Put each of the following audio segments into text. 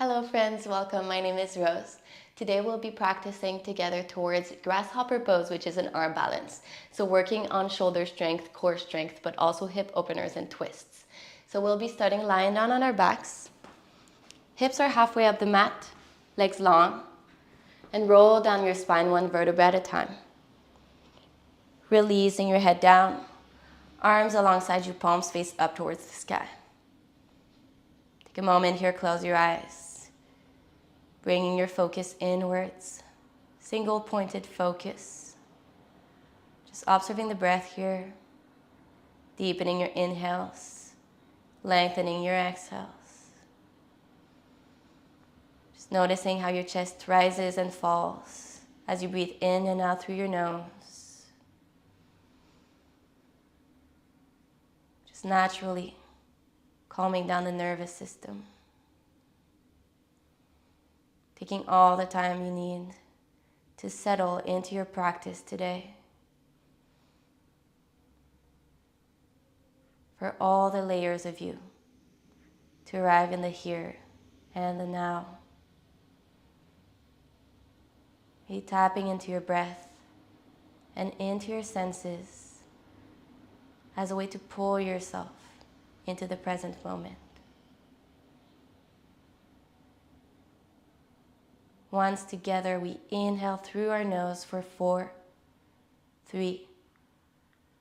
Hello friends, welcome. My name is Rose. Today we'll be practicing together towards grasshopper pose, which is an arm balance. So working on shoulder strength, core strength, but also hip openers and twists. So we'll be starting lying down on our backs. Hips are halfway up the mat, legs long, and roll down your spine one vertebra at a time. Releasing your head down, arms alongside you, palms face up towards the sky. Take a moment here, close your eyes. Bringing your focus inwards, single pointed focus. Just observing the breath here, deepening your inhales, lengthening your exhales. Just noticing how your chest rises and falls as you breathe in and out through your nose. Just naturally calming down the nervous system. Taking all the time you need to settle into your practice today. For all the layers of you to arrive in the here and the now. Be tapping into your breath and into your senses as a way to pull yourself into the present moment. Once together, we inhale through our nose for 4, 3,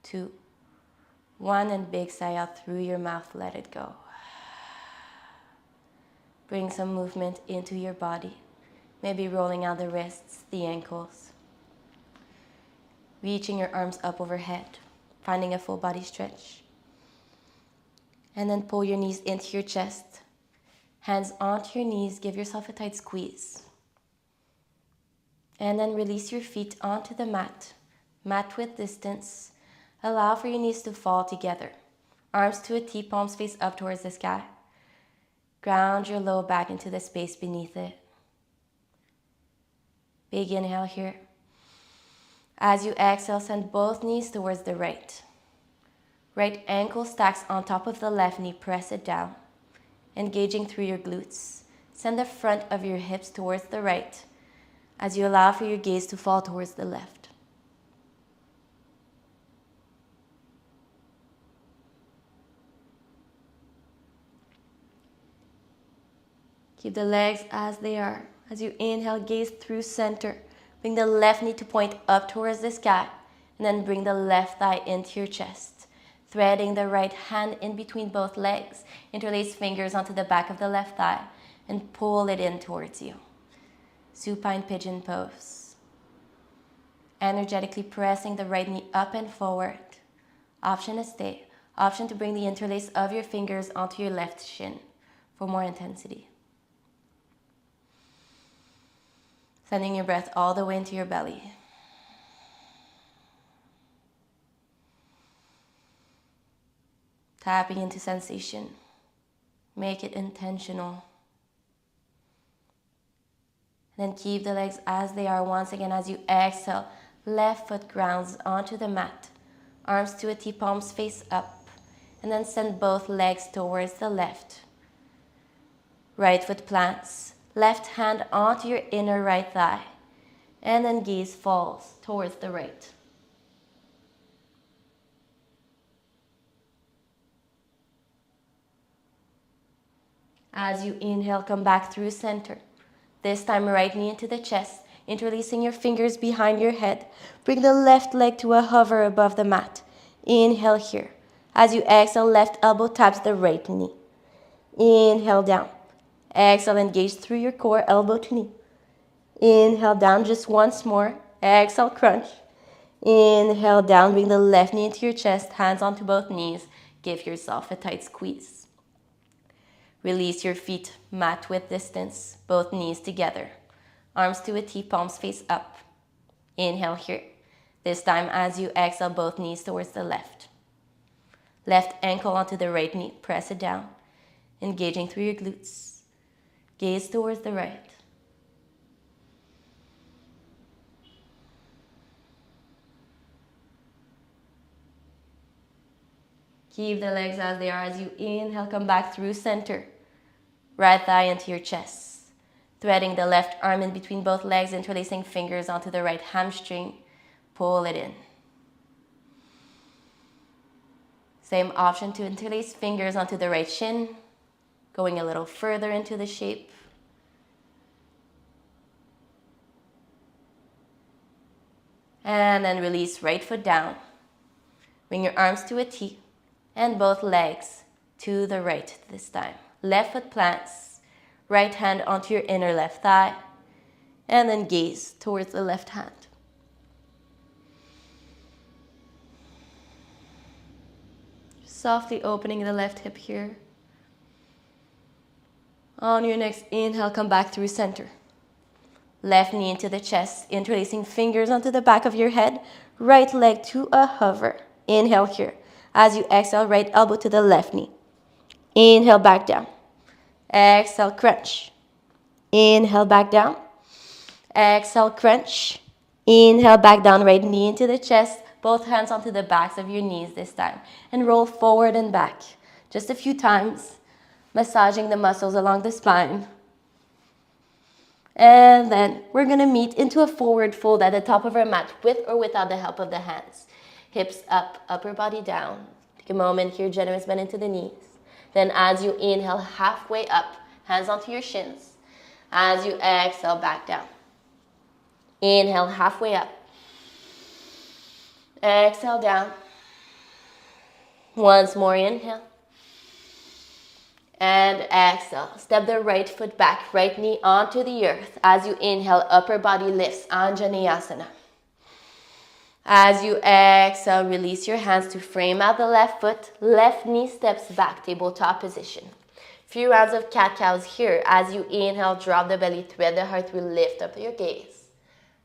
2, 1, and big sigh out through your mouth, let it go. Bring some movement into your body, maybe rolling out the wrists, the ankles. Reaching your arms up overhead, finding a full body stretch. And then pull your knees into your chest. Hands onto your knees, give yourself a tight squeeze. And then release your feet onto the mat, mat width distance. Allow for your knees to fall together. Arms to a T, palms face up towards the sky. Ground your low back into the space beneath it. Big inhale here. As you exhale, send both knees towards the right. Right ankle stacks on top of the left knee, press it down. Engaging through your glutes. Send the front of your hips towards the right, as you allow for your gaze to fall towards the left. Keep the legs as they are. As you inhale, gaze through center. Bring the left knee to point up towards the sky, and then bring the left thigh into your chest. Threading the right hand in between both legs. Interlace fingers onto the back of the left thigh, and pull it in towards you. Supine pigeon pose. Energetically pressing the right knee up and forward. Option to stay. Option to bring the interlace of your fingers onto your left shin for more intensity. Sending your breath all the way into your belly. Tapping into sensation. Make it intentional. Then keep the legs as they are. Once again, as you exhale, left foot grounds onto the mat. Arms to a T, palms face up. And then send both legs towards the left. Right foot plants. Left hand onto your inner right thigh. And then gaze falls towards the right. As you inhale, come back through center. This time, right knee into the chest, interlacing your fingers behind your head. Bring the left leg to a hover above the mat. Inhale here. As you exhale, left elbow taps the right knee. Inhale down. Exhale, engage through your core, elbow to knee. Inhale down just once more. Exhale, crunch. Inhale down, bring the left knee into your chest, hands onto both knees. Give yourself a tight squeeze. Release your feet, mat width distance, both knees together. Arms to a T, palms face up. Inhale here. This time, as you exhale, both knees towards the left. Left ankle onto the right knee, press it down. Engaging through your glutes. Gaze towards the right. Keep the legs as they are. As you inhale, come back through center. Right thigh into your chest. Threading the left arm in between both legs, interlacing fingers onto the right hamstring. Pull it in. Same option to interlace fingers onto the right shin, going a little further into the shape. And then release right foot down. Bring your arms to a T and both legs to the right this time. Left foot plants, right hand onto your inner left thigh, and then gaze towards the left hand. Softly opening the left hip here. On your next inhale, come back through center. Left knee into the chest, interlacing fingers onto the back of your head. Right leg to a hover. Inhale here. As you exhale, right elbow to the left knee. Inhale, back down. Exhale, crunch. Inhale, back down. Exhale, crunch. Inhale, back down, right knee into the chest. Both hands onto the backs of your knees this time. And roll forward and back. Just a few times, massaging the muscles along the spine. And then we're going to meet into a forward fold at the top of our mat with or without the help of the hands. Hips up, upper body down. Take a moment here, generous bend into the knees. Then as you inhale, halfway up, hands onto your shins. As you exhale, back down. Inhale, halfway up. Exhale, down. Once more, inhale. And exhale. Step the right foot back, right knee onto the earth. As you inhale, upper body lifts, Anjaneyasana. As you exhale, release your hands to frame out the left foot. Left knee steps back, tabletop position. Few rounds of cat-cows here. As you inhale, drop the belly, thread the heart through, lift up your gaze.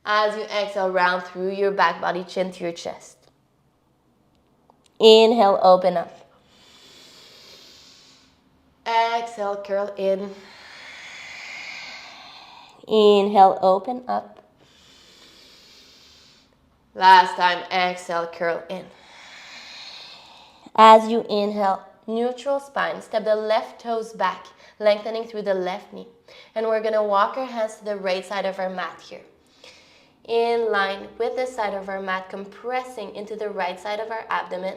As you exhale, round through your back body, chin to your chest. Inhale, open up. Exhale, curl in. Inhale, open up. Last time, exhale, curl in. As you inhale, neutral spine. Step the left toes back, lengthening through the left knee. And we're going to walk our hands to the right side of our mat here. In line with the side of our mat, compressing into the right side of our abdomen,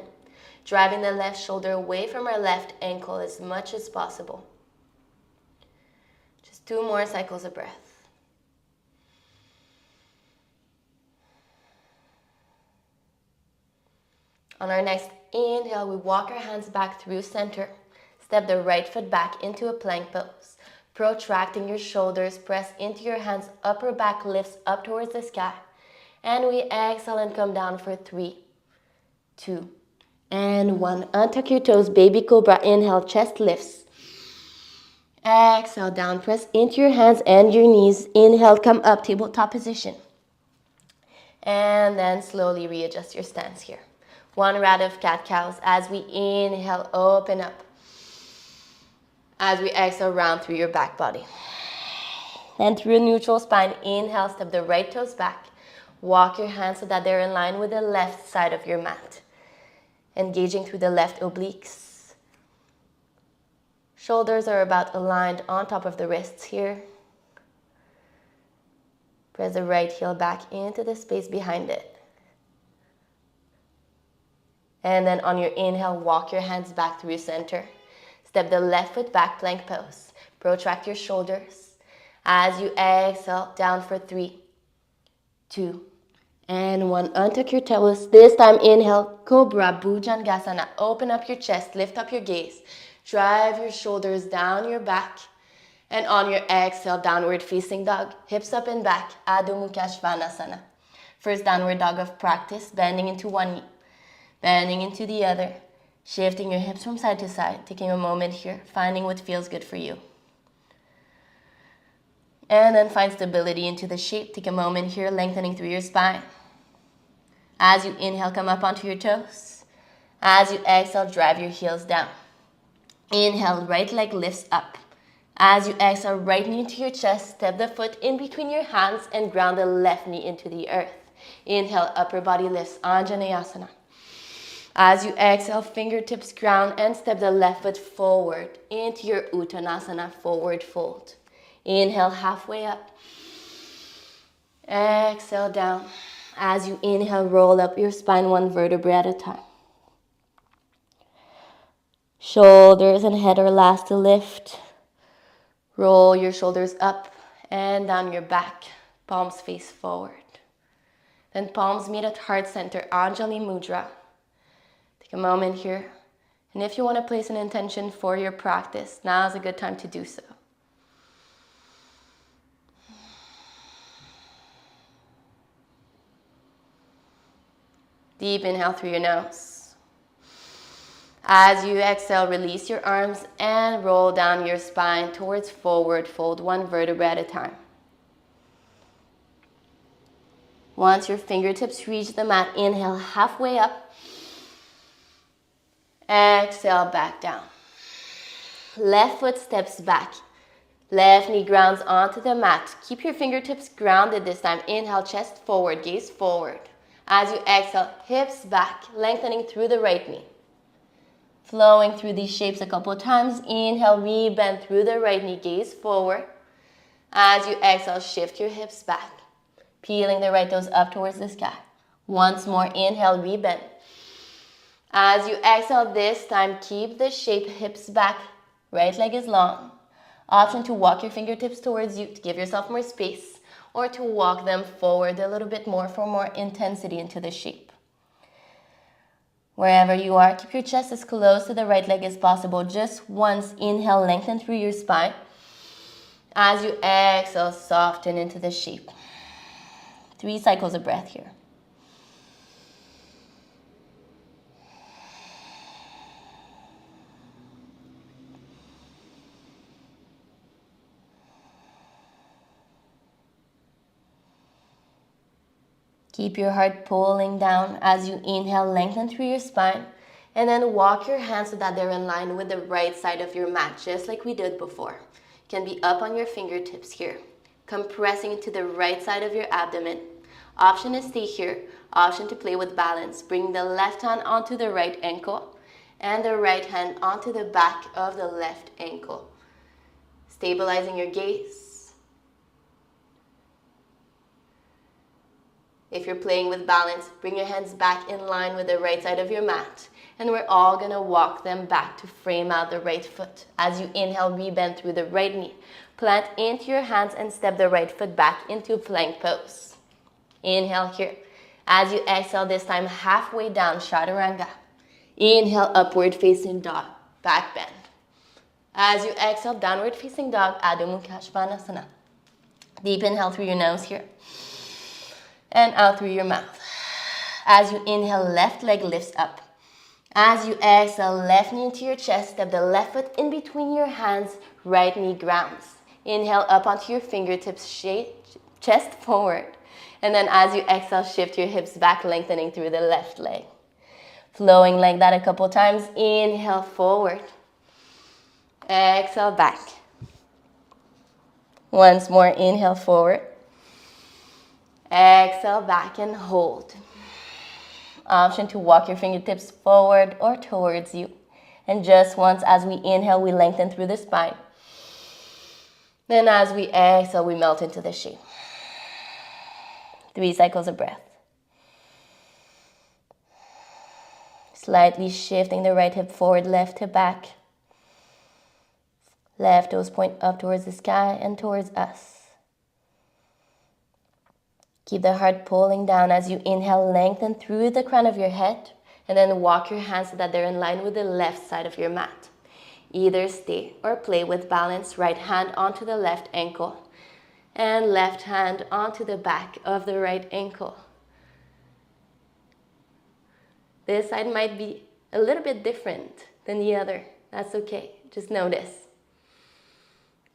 driving the left shoulder away from our left ankle as much as possible. Just 2 more cycles of breath. On our next inhale, we walk our hands back through center. Step the right foot back into a plank pose. Protracting your shoulders, press into your hands, upper back lifts up towards the sky. And we exhale and come down for 3, 2, and 1. Untuck your toes, baby cobra. Inhale, chest lifts. Exhale, down, press into your hands and your knees. Inhale, come up, tabletop position. And then slowly readjust your stance here. 1 round of cat-cows. As we inhale, open up. As we exhale, round through your back body. And through a neutral spine, inhale, step the right toes back. Walk your hands so that they're in line with the left side of your mat. Engaging through the left obliques. Shoulders are about aligned on top of the wrists here. Press the right heel back into the space behind it. And then on your inhale, walk your hands back through center. Step the left foot back, plank pose. Protract your shoulders. As you exhale, down for 3, 2, and 1. Untuck your toes. This time, inhale, Cobra, Bhujangasana. Open up your chest, lift up your gaze. Drive your shoulders down your back. And on your exhale, downward facing dog. Hips up and back, Adho Mukha Svanasana. First downward dog of practice, bending into one knee, bending into the other. Shifting your hips from side to side, taking a moment here, finding what feels good for you. And then find stability into the shape. Take a moment here, lengthening through your spine. As you inhale, come up onto your toes. As you exhale, drive your heels down. Inhale, right leg lifts up. As you exhale, right knee into your chest, step the foot in between your hands and ground the left knee into the earth. Inhale, upper body lifts, Anjaneyasana. As you exhale, fingertips ground and step the left foot forward into your Uttanasana, forward fold. Inhale, halfway up. Exhale, down. As you inhale, roll up your spine one vertebrae at a time. Shoulders and head are last to lift. Roll your shoulders up and down your back. Palms face forward. Then palms meet at heart center, Anjali Mudra. Take a moment here. And if you want to place an intention for your practice, now is a good time to do so. Deep inhale through your nose. As you exhale, release your arms and roll down your spine towards forward fold, one vertebrae at a time. Once your fingertips reach the mat, inhale halfway up. Exhale, back down. Left foot steps back. Left knee grounds onto the mat. Keep your fingertips grounded this time. Inhale, chest forward, gaze forward. As you exhale, hips back, lengthening through the right knee. Flowing through these shapes a couple of times. Inhale, rebend through the right knee, gaze forward. As you exhale, shift your hips back. Peeling the right toes up towards the sky. Once more, inhale, rebend. As you exhale this time, keep the shape, hips back, right leg is long. Option to walk your fingertips towards you to give yourself more space, or to walk them forward a little bit more for more intensity into the shape. Wherever you are, keep your chest as close to the right leg as possible. Just once, inhale, lengthen through your spine. As you exhale, soften into the shape. 3 cycles of breath here. Keep your heart pulling down as you inhale, lengthen through your spine, and then walk your hands so that they're in line with the right side of your mat, just like we did before. You can be up on your fingertips here, compressing into the right side of your abdomen. Option is stay here, option to play with balance. Bring the left hand onto the right ankle, and the right hand onto the back of the left ankle. Stabilizing your gaze. If you're playing with balance, bring your hands back in line with the right side of your mat. And we're all going to walk them back to frame out the right foot. As you inhale, rebend through the right knee. Plant into your hands and step the right foot back into plank pose. Inhale here. As you exhale this time, halfway down, chaturanga. Inhale, upward facing dog, back bend. As you exhale, downward facing dog, Adho Mukha Svanasana. Deep inhale through your nose here. And out through your mouth. As you inhale, left leg lifts up. As you exhale, left knee into your chest, step the left foot in between your hands, right knee grounds. Inhale up onto your fingertips, chest forward. And then as you exhale, shift your hips back, lengthening through the left leg. Flowing like that a couple times. Inhale forward. Exhale back. Once more, inhale forward. Exhale back and hold. Option to walk your fingertips forward or towards you. And just once as we inhale, we lengthen through the spine. Then as we exhale, we melt into the shape. 3 cycles of breath. Slightly shifting the right hip forward, left hip back. Left toes point up towards the sky and towards us. Keep the heart pulling down as you inhale, lengthen through the crown of your head, and then walk your hands so that they're in line with the left side of your mat. Either stay or play with balance. Right hand onto the left ankle, and left hand onto the back of the right ankle. This side might be a little bit different than the other. That's okay. Just notice.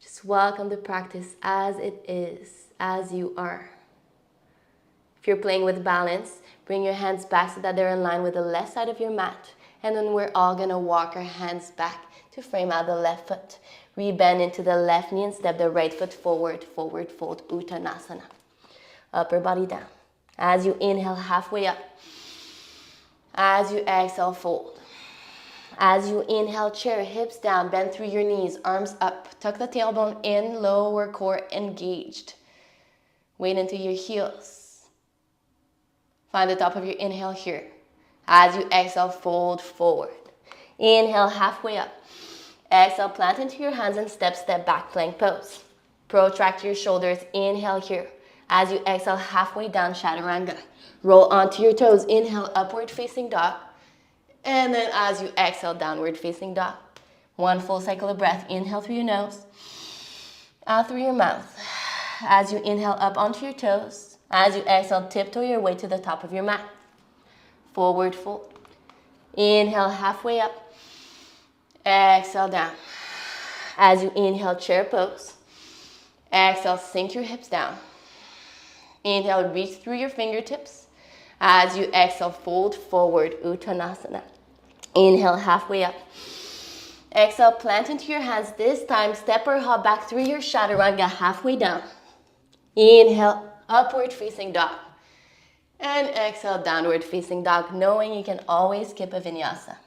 Just welcome the practice as it is, as you are. If you're playing with balance, bring your hands back so that they're in line with the left side of your mat. And then we're all going to walk our hands back to frame out the left foot. Rebend into the left knee and step the right foot forward, forward fold, Uttanasana. Upper body down. As you inhale, halfway up. As you exhale, fold. As you inhale, chair, hips down, bend through your knees, arms up. Tuck the tailbone in, lower core engaged. Weight into your heels. Find the top of your inhale here. As you exhale, fold forward. Inhale, halfway up. Exhale, plant into your hands and step back, plank pose. Protract your shoulders, inhale here. As you exhale, halfway down, chaturanga. Roll onto your toes, inhale, upward facing dog. And then as you exhale, downward facing dog. One full cycle of breath. Inhale through your nose, out through your mouth. As you inhale, up onto your toes. As you exhale, tiptoe your way to the top of your mat. Forward fold. Inhale, halfway up. Exhale, down. As you inhale, chair pose. Exhale, sink your hips down. Inhale, reach through your fingertips. As you exhale, fold forward, Uttanasana. Inhale, halfway up. Exhale, plant into your hands. This time, step or hop back through your chaturanga, halfway down. Inhale, upward facing dog. And exhale, downward facing dog, knowing you can always skip a vinyasa.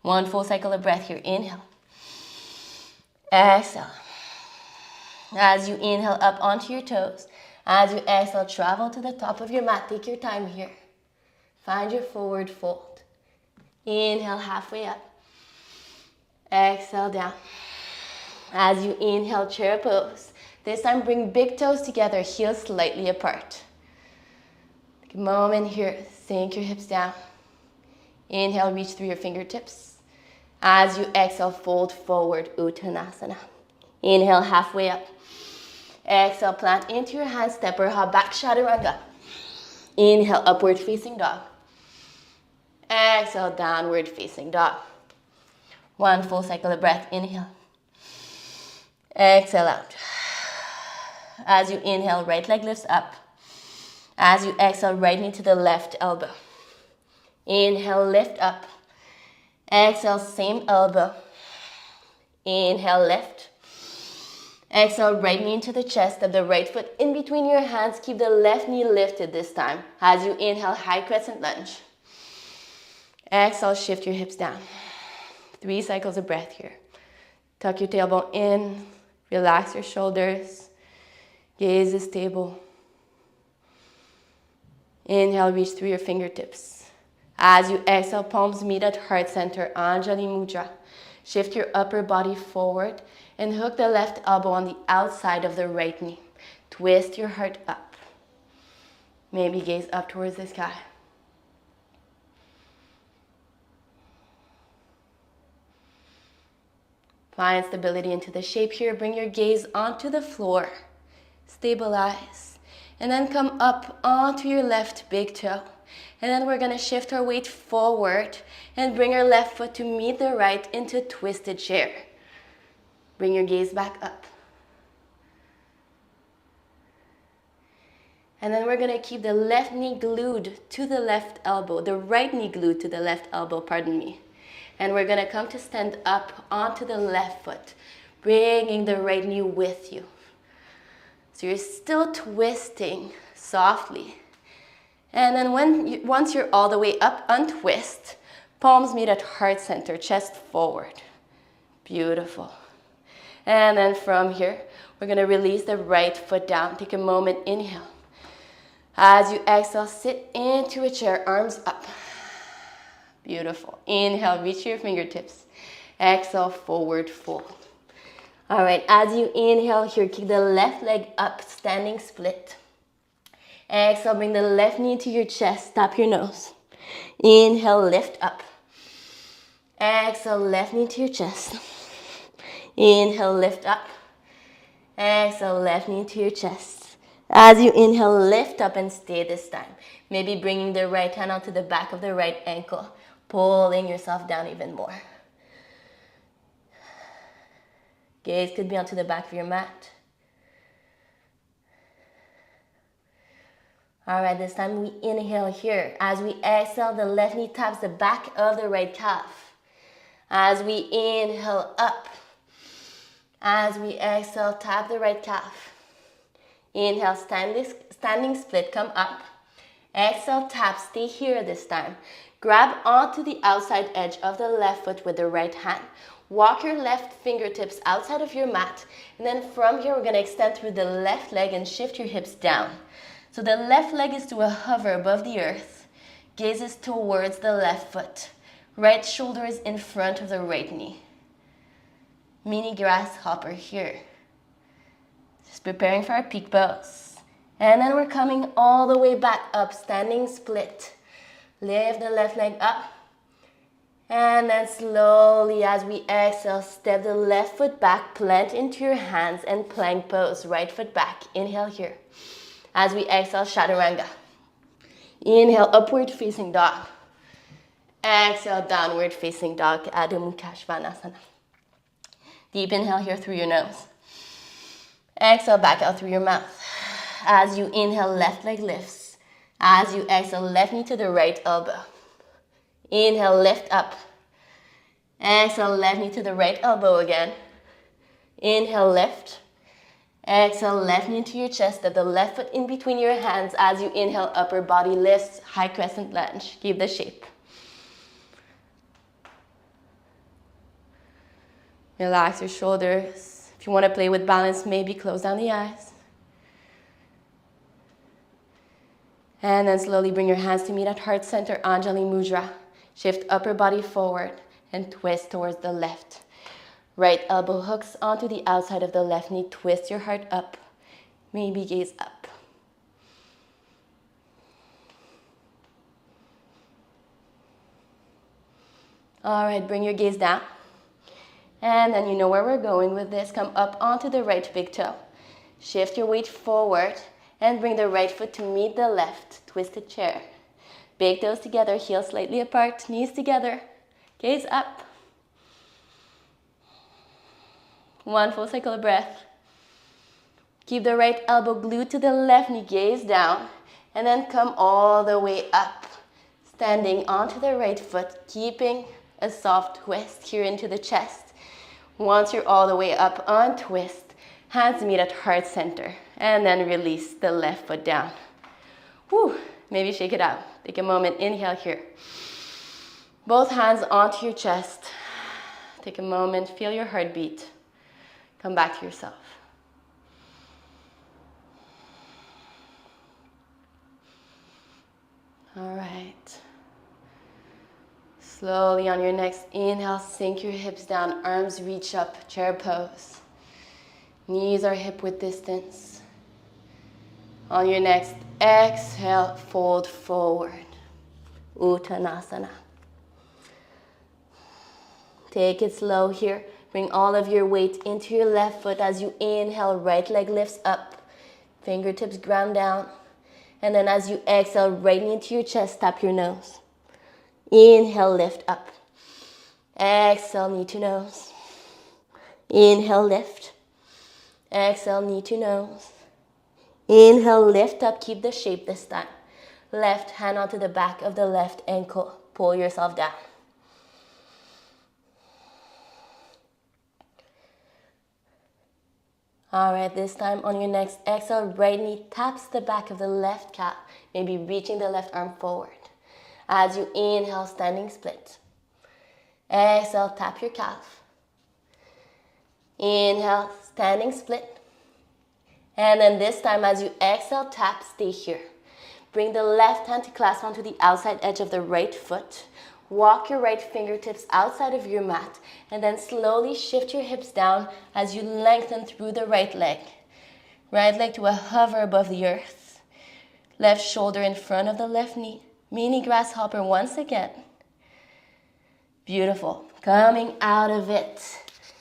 One full cycle of breath here. Inhale. Exhale. As you inhale, up onto your toes. As you exhale, travel to the top of your mat. Take your time here. Find your forward fold. Inhale, halfway up. Exhale, down. As you inhale, chair pose. This time, bring big toes together, heels slightly apart. Take a moment here. Sink your hips down. Inhale, reach through your fingertips. As you exhale, fold forward, Uttanasana. Inhale, halfway up. Exhale, plant into your hands, step or hop back, chaturanga. Inhale, upward facing dog. Exhale, downward facing dog. One full cycle of breath. Inhale. Exhale out. As you inhale, right leg lifts up. As you exhale, right knee to the left elbow. Inhale, lift up. Exhale, same elbow. Inhale, lift. Exhale, right knee into the chest, step the right foot in between your hands. Keep the left knee lifted this time. As you inhale, high crescent lunge. Exhale, shift your hips down. 3 cycles of breath here. Tuck your tailbone in. Relax your shoulders. Gaze is stable. Inhale, reach through your fingertips. As you exhale, palms meet at heart center, Anjali Mudra. Shift your upper body forward and hook the left elbow on the outside of the right knee. Twist your heart up. Maybe gaze up towards the sky. Find stability into the shape here. Bring your gaze onto the floor. Stabilize. And then come up onto your left big toe. And then we're going to shift our weight forward and bring our left foot to meet the right into twisted chair. Bring your gaze back up. And then we're going to keep the left knee glued to the left elbow, the right knee glued to the left elbow, pardon me. And we're going to come to stand up onto the left foot, bringing the right knee with you. So you're still twisting softly. And then once you're all the way up, untwist. Palms meet at heart center, chest forward. Beautiful. And then from here, we're going to release the right foot down. Take a moment, inhale. As you exhale, sit into a chair, arms up. Beautiful. Inhale, reach your fingertips. Exhale, forward fold. All right, as you inhale here, kick the left leg up, standing split. Exhale, bring the left knee to your chest, tap your nose. Inhale, lift up. Exhale, left knee to your chest. Inhale, lift up. Exhale, left knee to your chest. As you inhale, lift up and stay this time. Maybe bringing the right hand onto the back of the right ankle, pulling yourself down even more. Gaze could be onto the back of your mat. All right, this time we inhale here. As we exhale, the left knee taps the back of the right calf. As we inhale up. As we exhale, tap the right calf. Inhale, standing split, come up. Exhale, tap, stay here this time. Grab onto the outside edge of the left foot with the right hand. Walk your left fingertips outside of your mat. And then from here, we're going to extend through the left leg and shift your hips down. So the left leg is to a hover above the earth. Gaze is towards the left foot. Right shoulder is in front of the right knee. Mini grasshopper here. Just preparing for our peak pose. And then we're coming all the way back up, standing split. Lift the left leg up. And then slowly as we exhale, step the left foot back, plant into your hands and plank pose. Right foot back. Inhale here. As we exhale, chaturanga. Inhale, upward facing dog. Exhale, downward facing dog, Adho Mukha Svanasana. Deep inhale here through your nose. Exhale, back out through your mouth. As you inhale, left leg lifts. As you exhale, left knee to the right elbow. Inhale, lift up. Exhale, left knee to the right elbow again. Inhale, lift. Exhale, left knee to your chest. Step the left foot in between your hands. As you inhale, upper body lifts, high crescent lunge. Keep the shape. Relax your shoulders. If you want to play with balance, maybe close down the eyes. And then slowly bring your hands to meet at heart center, Anjali Mudra. Shift upper body forward and twist towards the left. Right elbow hooks onto the outside of the left knee. Twist your heart up. Maybe gaze up. All right, bring your gaze down. And then you know where we're going with this. Come up onto the right big toe. Shift your weight forward and bring the right foot to meet the left. Twisted chair. Big toes together, heels slightly apart, knees together. Gaze up. One full cycle of breath. Keep the right elbow glued to the left knee, gaze down. And then come all the way up. Standing onto the right foot, keeping a soft twist here into the chest. Once you're all the way up, untwist. Hands meet at heart center. And then release the left foot down. Whew. Maybe shake it out. Take a moment, inhale here. Both hands onto your chest. Take a moment, feel your heartbeat. Come back to yourself. All right. Slowly on your next inhale, sink your hips down, arms reach up, chair pose. Knees are hip width distance. On your next exhale, fold forward. Uttanasana. Take it slow here. Bring all of your weight into your left foot as you inhale, right leg lifts up. Fingertips ground down. And then as you exhale, right knee to your chest, tap your nose. Inhale, lift up. Exhale, knee to nose. Inhale, lift. Exhale, knee to nose. Inhale, lift up, keep the shape this time. Left hand onto the back of the left ankle. Pull yourself down. All right, this time on your next exhale, right knee taps the back of the left calf, maybe reaching the left arm forward. As you inhale, standing split. Exhale, tap your calf. Inhale, standing split. And then this time as you exhale, tap, stay here. Bring the left hand to clasp onto the outside edge of the right foot. Walk your right fingertips outside of your mat and then slowly shift your hips down as you lengthen through the right leg. Right leg to a hover above the earth. Left shoulder in front of the left knee. Mini grasshopper once again. Beautiful. Coming out of it.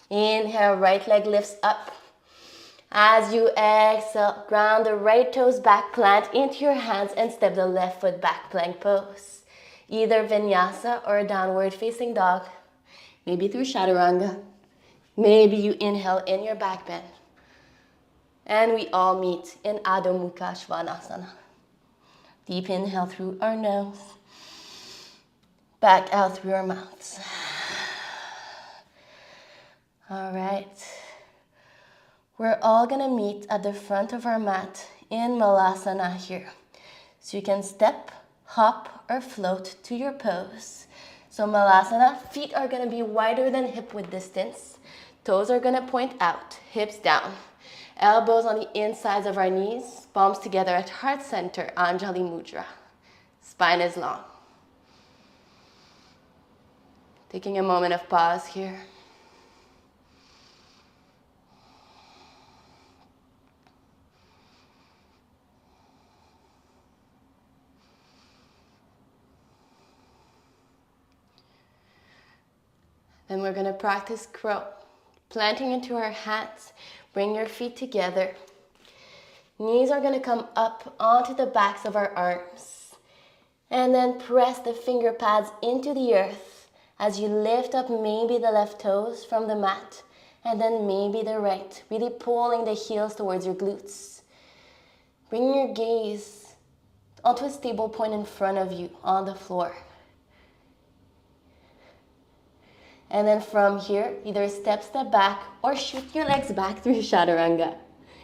Inhale, right leg lifts up. As you exhale, ground the right toes back, plant into your hands and step the left foot back, plank pose. Either vinyasa or downward facing dog. Maybe through chaturanga. Maybe you inhale in your back bend. And we all meet in Adho Mukha Svanasana. Deep inhale through our nose. Back out through our mouths. All right. We're all gonna meet at the front of our mat in Malasana here. So you can step, hop, or float to your pose. So Malasana, feet are going to be wider than hip width distance. Toes are going to point out, hips down. Elbows on the insides of our knees, palms together at heart center, Anjali Mudra. Spine is long. Taking a moment of pause here. Then we're going to practice crow. Planting into our hands, bring your feet together. Knees are going to come up onto the backs of our arms. And then press the finger pads into the earth as you lift up maybe the left toes from the mat. And then maybe the right, really pulling the heels towards your glutes. Bring your gaze onto a stable point in front of you on the floor. And then from here, either step back or shoot your legs back through chaturanga.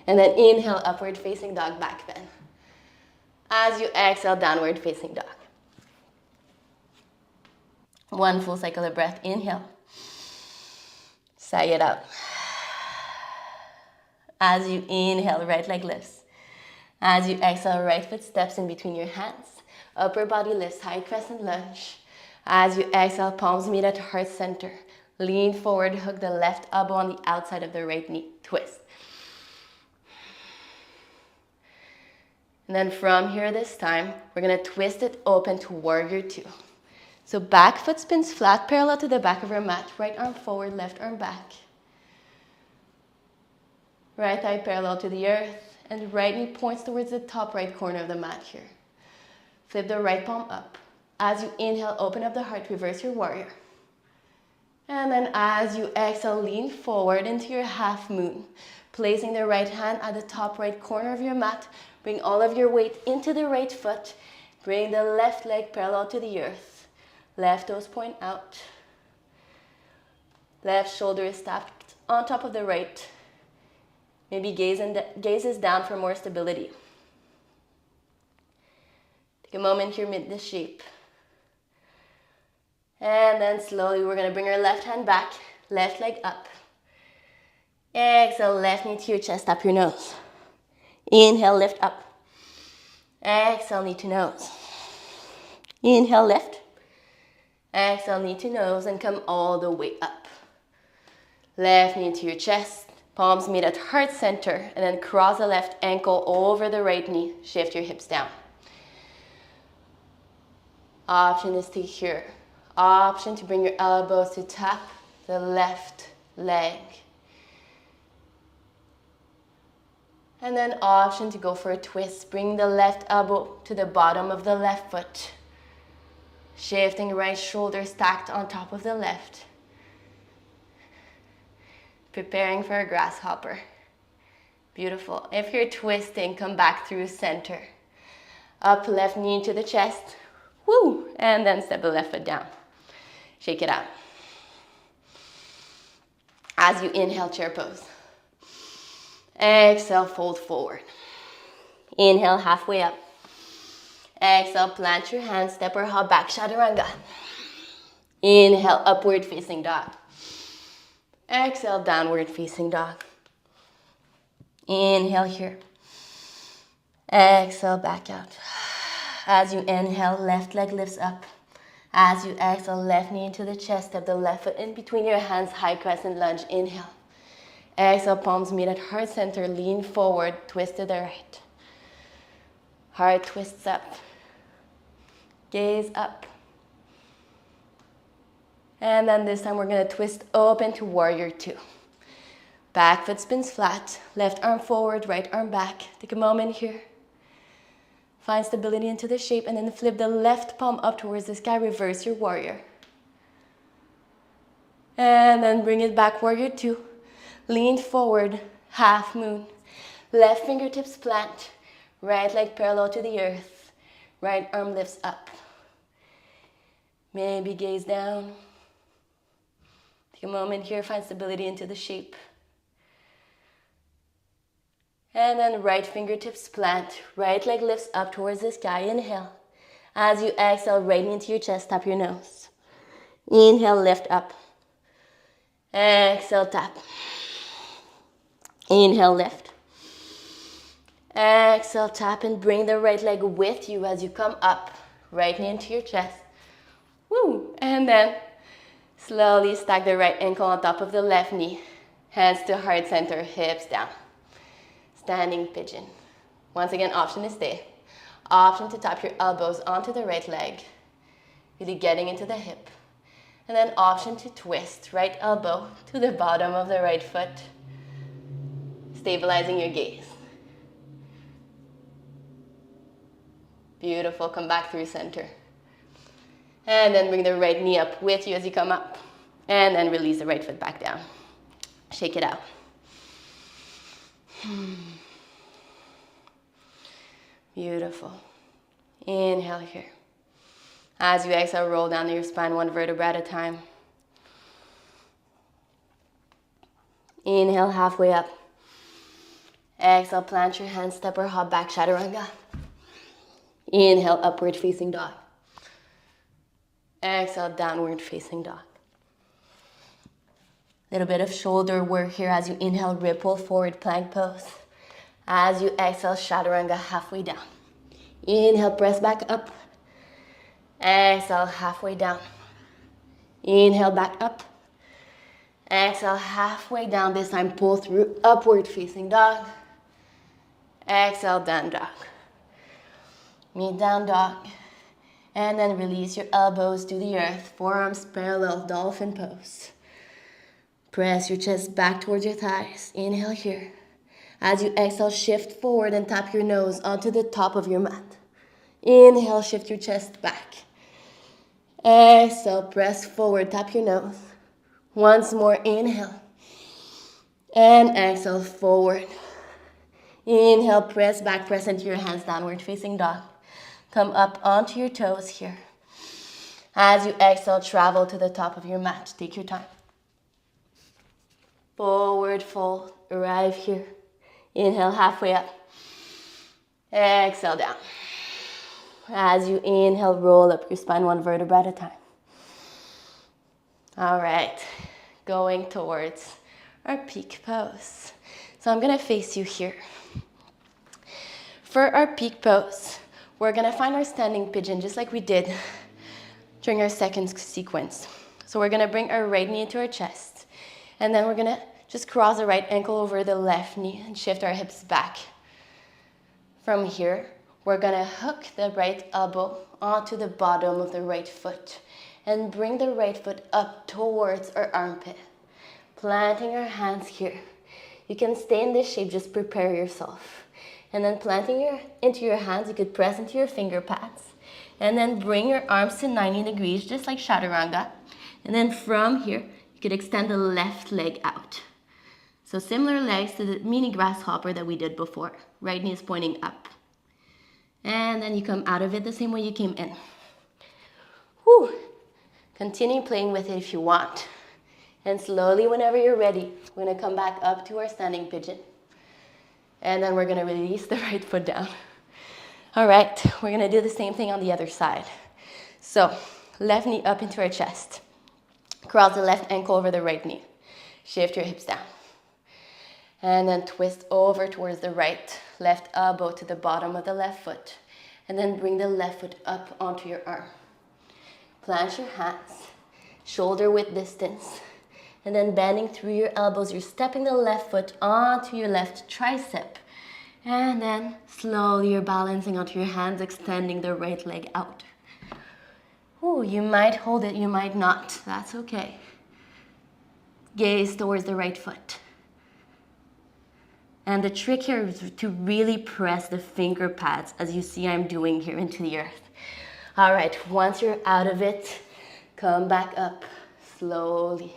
And then inhale, upward facing dog, back bend. As you exhale, downward facing dog. One full cycle of breath, inhale. Sigh it out. As you inhale, right leg lifts. As you exhale, right foot steps in between your hands. Upper body lifts, high crescent lunge. As you exhale, palms meet at heart center. Lean forward, hook the left elbow on the outside of the right knee. Twist. And then from here this time, we're going to twist it open to warrior two. So back foot spins flat, parallel to the back of our mat. Right arm forward, left arm back. Right thigh parallel to the earth. And right knee points towards the top right corner of the mat here. Flip the right palm up. As you inhale, open up the heart, reverse your warrior. And then as you exhale, lean forward into your half moon. Placing the right hand at the top right corner of your mat. Bring all of your weight into the right foot. Bring the left leg parallel to the earth. Left toes point out. Left shoulder is tapped on top of the right. Maybe gaze is down for more stability. Take a moment here, mid this shape. And then slowly we're going to bring our left hand back, left leg up. Exhale, left knee to your chest, tap your nose. Inhale, lift up. Exhale, knee to nose. Inhale, lift. Exhale, knee to nose, and come all the way up. Left knee to your chest, palms meet at heart center, and then cross the left ankle over the right knee. Shift your hips down. Option is to here. Option to bring your elbows to tap the left leg. And then option to go for a twist. Bring the left elbow to the bottom of the left foot. Shifting right shoulder stacked on top of the left. Preparing for a grasshopper. Beautiful. If you're twisting, come back through center. Up, left knee to the chest. Woo! And then step the left foot down. Shake it out. As you inhale, chair pose. Exhale, fold forward. Inhale, halfway up. Exhale, plant your hands, step or hop back, chaturanga. Inhale, upward facing dog. Exhale, downward facing dog. Inhale here. Exhale, back out. As you inhale, left leg lifts up. As you exhale, left knee into the chest, step the left foot in between your hands, high crescent lunge, inhale. Exhale, palms meet at heart center, lean forward, twist to the right. Heart twists up. Gaze up. And then this time we're going to twist open to warrior two. Back foot spins flat, left arm forward, right arm back. Take a moment here. Find stability into the shape and then flip the left palm up towards the sky, reverse your warrior. And then bring it back, warrior two. Lean forward, half moon. Left fingertips plant, right leg parallel to the earth. Right arm lifts up. Maybe gaze down. Take a moment here, find stability into the shape. And then right fingertips plant. Right leg lifts up towards the sky. Inhale. As you exhale, right knee into your chest, tap your nose. Inhale, lift up. Exhale, tap. Inhale, lift. Exhale, tap, and bring the right leg with you as you come up. Right knee into your chest. Woo! And then slowly stack the right ankle on top of the left knee. Hands to heart center, hips down. Standing pigeon. Once again, option to stay. Option to tap your elbows onto the right leg. Really getting into the hip. And then option to twist right elbow to the bottom of the right foot. Stabilizing your gaze. Beautiful, come back through center. And then bring the right knee up with you as you come up. And then release the right foot back down. Shake it out. Beautiful. Inhale here. As you exhale, roll down your spine one vertebra at a time. Inhale, halfway up. Exhale, plant your hands, step or hop back, chaturanga. Inhale, upward facing dog. Exhale, downward facing dog. Little bit of shoulder work here as you inhale, ripple forward plank pose. As you exhale, chaturanga halfway down. Inhale, press back up. Exhale, halfway down. Inhale, back up. Exhale, halfway down. This time, pull through upward facing dog. Exhale, down dog. Meet down dog. And then release your elbows to the earth. Forearms parallel, dolphin pose. Press your chest back towards your thighs. Inhale here. As you exhale, shift forward and tap your nose onto the top of your mat. Inhale, shift your chest back. Exhale, press forward, tap your nose. Once more, inhale. And exhale, forward. Inhale, press back, press into your hands, downward facing dog. Come up onto your toes here. As you exhale, travel to the top of your mat. Take your time. Forward fold, arrive here. Inhale, halfway up. Exhale, down. As you inhale, roll up your spine one vertebra at a time. All right, going towards our peak pose. So I'm gonna face you here. For our peak pose, we're gonna find our standing pigeon just like we did during our second sequence. So we're gonna bring our right knee into our chest, and then we're gonna just cross the right ankle over the left knee and shift our hips back. From here, we're gonna hook the right elbow onto the bottom of the right foot and bring the right foot up towards our armpit. Planting our hands here. You can stay in this shape, just prepare yourself. And then planting into your hands, you could press into your finger pads. And then bring your arms to 90 degrees, just like chaturanga. And then from here, you could extend the left leg out. So similar legs to the mini grasshopper that we did before. Right knee is pointing up. And then you come out of it the same way you came in. Whew. Continue playing with it if you want. And slowly, whenever you're ready, we're gonna come back up to our standing pigeon. And then we're gonna release the right foot down. All right, we're gonna do the same thing on the other side. So, left knee up into our chest. Cross the left ankle over the right knee. Shift your hips down. And then twist over towards the right. Left elbow to the bottom of the left foot. And then bring the left foot up onto your arm. Plant your hands, shoulder width distance. And then bending through your elbows, you're stepping the left foot onto your left tricep. And then slowly you're balancing onto your hands, extending the right leg out. Ooh, you might hold it, you might not. That's okay. Gaze towards the right foot. And the trick here is to really press the finger pads, as you see I'm doing here, into the earth. All right, once you're out of it, come back up slowly.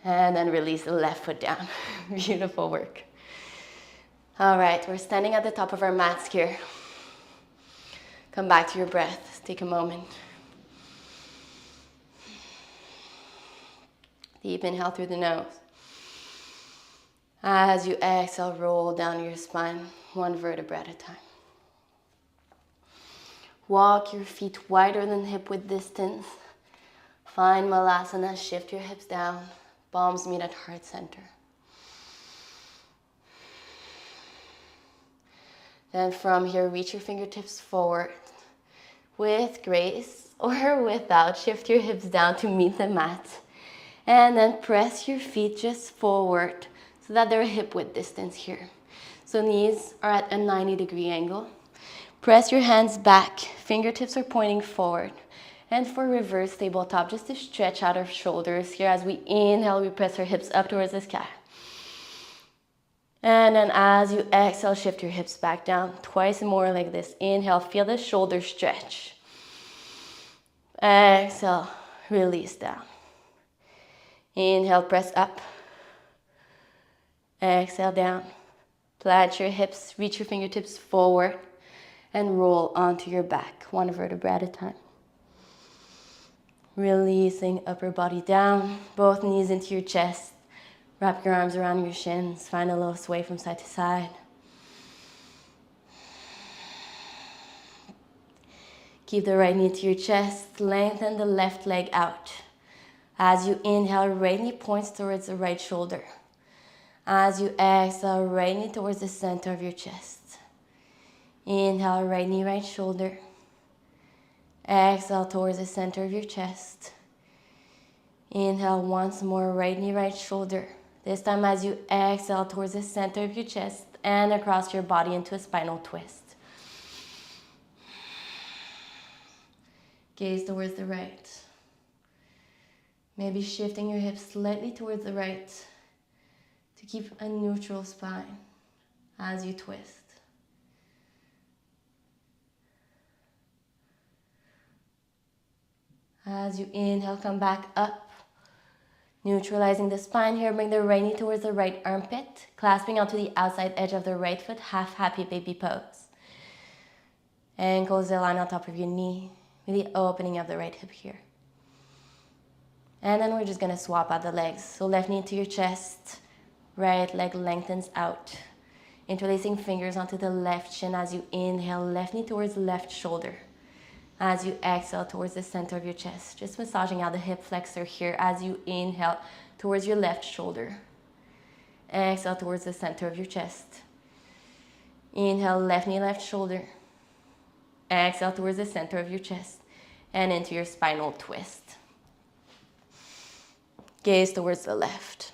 And then release the left foot down. Beautiful work. All right, we're standing at the top of our mats here. Come back to your breath. Take a moment. Deep inhale through the nose. As you exhale, roll down your spine, one vertebra at a time. Walk your feet wider than hip width distance. Find Malasana, shift your hips down, palms meet at heart center. Then from here, reach your fingertips forward. With grace or without, shift your hips down to meet the mat. And then press your feet just forward so that they're hip width distance here. So knees are at a 90-degree angle. Press your hands back, fingertips are pointing forward. And for reverse tabletop, just to stretch out our shoulders here. As we inhale, we press our hips up towards the sky. And then as you exhale, shift your hips back down. Twice more like this. Inhale, feel the shoulders stretch. Exhale, release down. Inhale, press up. Exhale, down. Plant your hips, reach your fingertips forward, and roll onto your back, one vertebra at a time. Releasing upper body down, both knees into your chest. Wrap your arms around your shins. Find a little sway from side to side. Keep the right knee to your chest. Lengthen the left leg out. As you inhale, right knee points towards the right shoulder. As you exhale, right knee towards the center of your chest. Inhale, right knee, right shoulder. Exhale towards the center of your chest. Inhale once more, right knee, right shoulder. This time as you exhale towards the center of your chest and across your body into a spinal twist. Gaze towards the right. Maybe shifting your hips slightly towards the right to keep a neutral spine as you twist. As you inhale, come back up. Neutralizing the spine here, bring the right knee towards the right armpit, clasping onto the outside edge of the right foot, half happy baby pose. Ankles align on top of your knee, with the opening of the right hip here. And then we're just gonna swap out the legs. So left knee to your chest, right leg lengthens out. Interlacing fingers onto the left shin as you inhale, left knee towards left shoulder. As you exhale towards the center of your chest, just massaging out the hip flexor here as you inhale towards your left shoulder. Exhale towards the center of your chest. Inhale, left knee, left shoulder. Exhale towards the center of your chest and into your spinal twist. Gaze towards the left.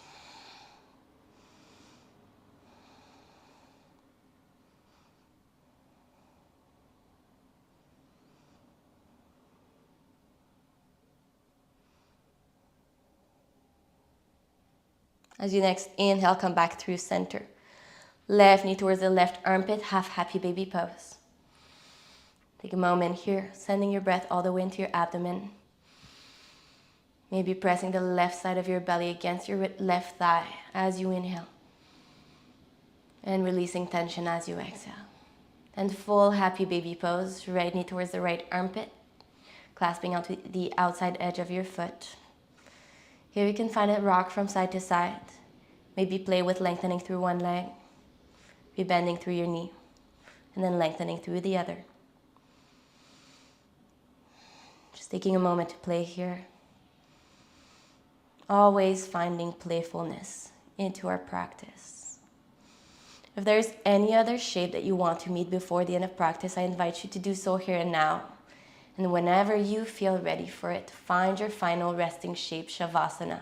As you next inhale, come back through center. Left knee towards the left armpit, half happy baby pose. Take a moment here, sending your breath all the way into your abdomen. Maybe pressing the left side of your belly against your left thigh as you inhale. And releasing tension as you exhale. And full happy baby pose, right knee towards the right armpit, clasping onto the outside edge of your foot. Here you can find it rock from side to side. Maybe play with lengthening through one leg. Be bending through your knee. And then lengthening through the other. Just taking a moment to play here. Always finding playfulness into our practice. If there's any other shape that you want to meet before the end of practice, I invite you to do so here and now. And whenever you feel ready for it, find your final resting shape, shavasana.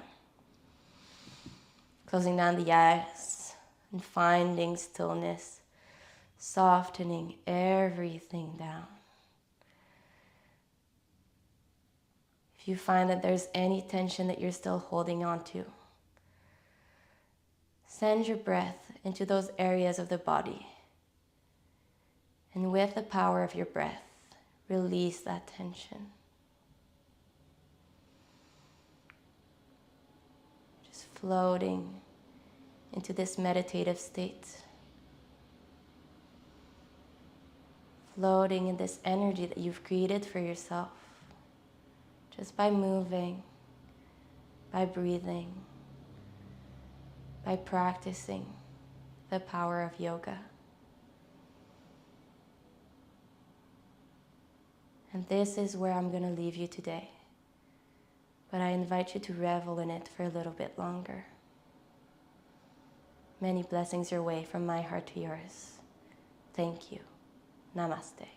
Closing down the eyes and finding stillness, softening everything down. If you find that there's any tension that you're still holding on to, send your breath into those areas of the body. And with the power of your breath, release that tension. Just floating into this meditative state. Floating in this energy that you've created for yourself. Just by moving, by breathing, by practicing. the power of yoga. And this is where I'm going to leave you today. But I invite you to revel in it for a little bit longer. Many blessings your way from my heart to yours. Thank you. Namaste.